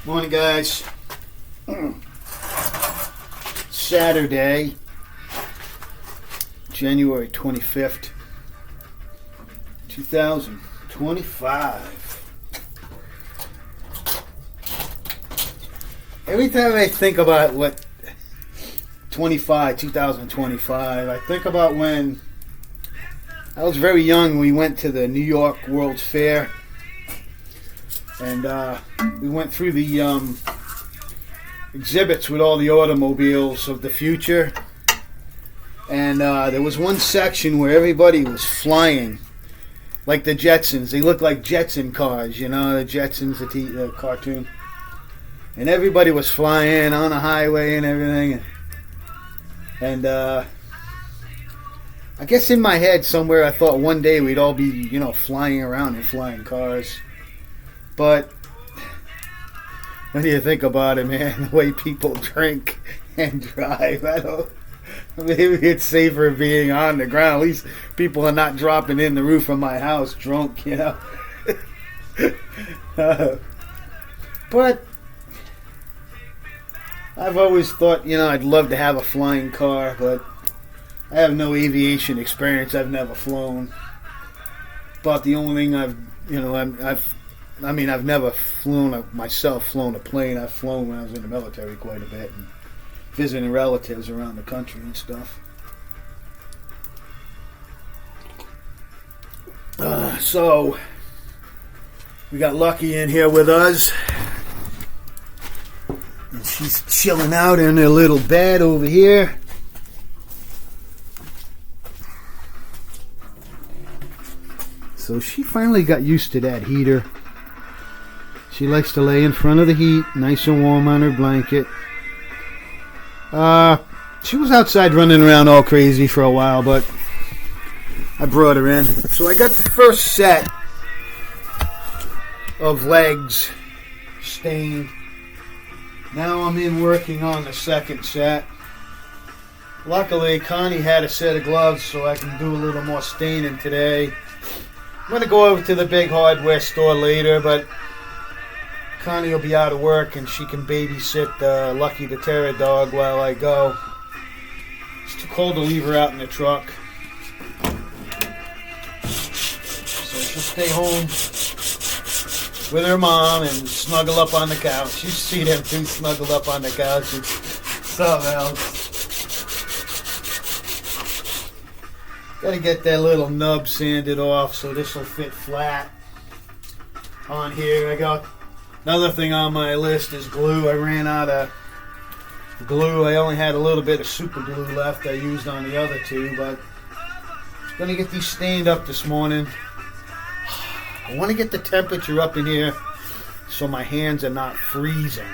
Morning, guys. Saturday, January 25th, 2025. Every time I think about 2025, I think about when I was very young. We went to the New York World's Fair, and we went through the exhibits with all the automobiles of the future. And there was one section where everybody was flying, like the Jetsons. They looked like Jetson cars, you know, the Jetsons, the cartoon. And everybody was flying on the highway and everything. And I guess in my head somewhere I thought one day we'd all be, you know, flying around in flying cars. But when you think about it, man, the way people drink and drive, maybe it's safer being on the ground. At least people are not dropping in the roof of my house drunk, you know. But I've always thought, you know, I'd love to have a flying car, but I have no aviation experience. I've never flown. About the only thing I've never flown flown a plane. I've flown when I was in the military quite a bit and visiting relatives around the country and stuff. So we got Lucky in here with us, and she's chilling out in her little bed over here. So she finally got used to that heater. She likes to lay in front of the heat, nice and warm on her blanket. She was outside running around all crazy for a while, but I brought her in. So I got the first set of legs stained. Now I'm in working on the second set. Luckily, Connie had a set of gloves, so I can do a little more staining today. I'm going to go over to the big hardware store later, but Connie will be out of work and she can babysit Lucky the Terror dog while I go. It's too cold to leave her out in the truck. So she'll stay home with her mom and snuggle up on the couch. You see them two snuggled up on the couch. It's something else. Gotta get that little nub sanded off so this will fit flat on here. I got another thing on my list is glue. I ran out of glue. I only had a little bit of super glue left I used on the other two, but I'm going to get these stained up this morning. I want to get the temperature up in here so my hands are not freezing.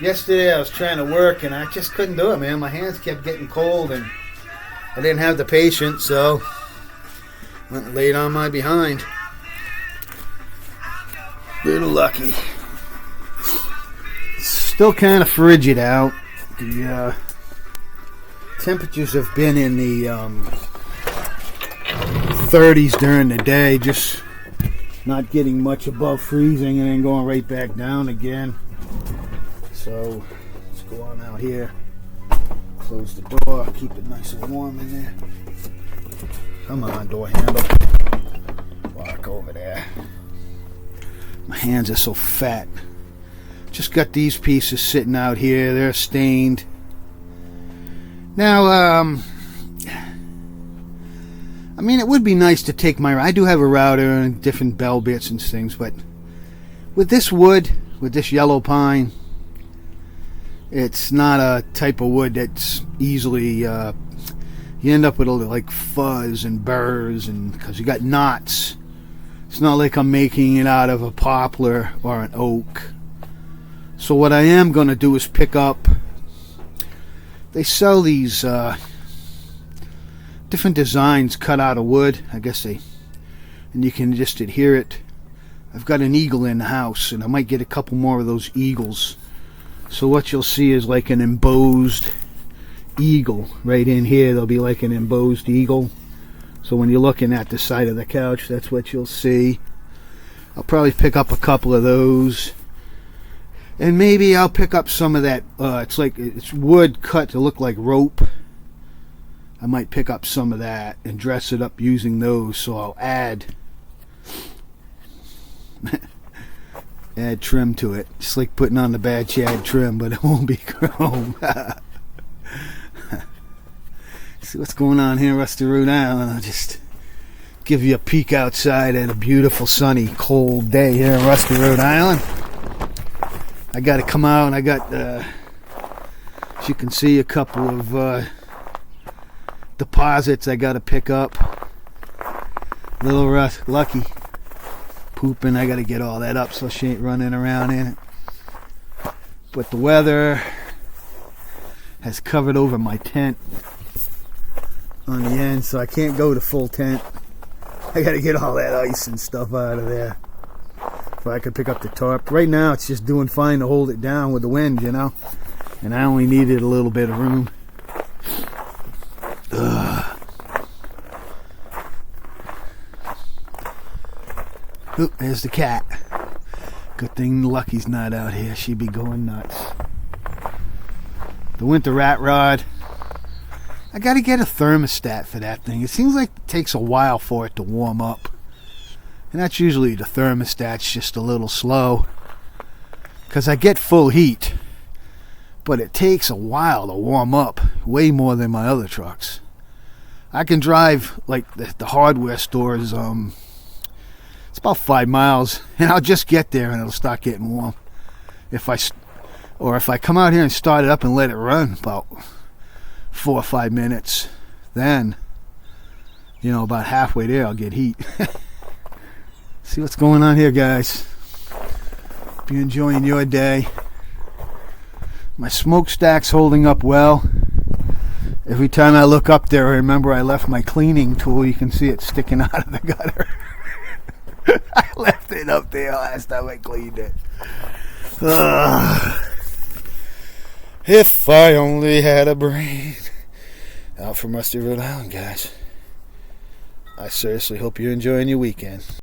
Yesterday I was trying to work and I just couldn't do it, man. My hands kept getting cold and I didn't have the patience, so went and laid on my behind. Little Lucky. It's still kind of frigid out. The temperatures have been in the 30s during the day, just not getting much above freezing and then going right back down again. So let's go on out here. Close the door, keep it nice and warm in there. Come on, door handle. Walk over there. My hands are so fat. Just got these pieces sitting out here. They're stained. Now, I mean, it would be nice to take I do have a router and different bell bits and things, but with this wood, with this yellow pine, it's not a type of wood that's easily, you end up with like fuzz and burrs, and because you got knots. It's not like I'm making it out of a poplar or an oak. So what I am going to do is pick up, they sell these different designs cut out of wood. I guess and you can just adhere it. I've got an eagle in the house and I might get a couple more of those eagles. So what you'll see is like an embossed eagle. Right in here there'll be like an embossed eagle. So when you're looking at the side of the couch, that's what you'll see. I'll probably pick up a couple of those. And maybe I'll pick up some of that. It's wood cut to look like rope. I might pick up some of that and dress it up using those. So I'll add trim to it. It's like putting on the Bad Chad trim, but it won't be chrome. See what's going on here in Rusty, Rhode Island. I'll just give you a peek outside at a beautiful, sunny, cold day here in Rusty, Rhode Island. I got to come out, and I got, as you can see, a couple of deposits I got to pick up. Little Lucky pooping. I got to get all that up so she ain't running around in it. But the weather has covered over my tent on the end, so I can't go to full tent. I got to get all that ice and stuff out of there so I could pick up the tarp. Right now it's just doing fine to hold it down with the wind, you know, and I only needed a little bit of room. Oop, there's the cat. Good thing Lucky's not out here. She'd be going nuts. The winter rat rod. I gotta get a thermostat for that thing. It seems like it takes a while for it to warm up. And that's usually the thermostat's just a little slow. Because I get full heat. But it takes a while to warm up. Way more than my other trucks. I can drive like the hardware stores. It's about 5 miles. And I'll just get there and it'll start getting warm. If I come out here and start it up and let it run about 4 or 5 minutes, then, you know, about halfway there I'll get heat. See what's going on here, guys. Hope you're enjoying your day. My smokestack's holding up well. Every time I look up there, I remember I left my cleaning tool. You can see it sticking out of the gutter. I left it up there last time I cleaned it. If I only had a brain. Out from Rusty, Rhode Island, guys. I seriously hope you're enjoying your weekend.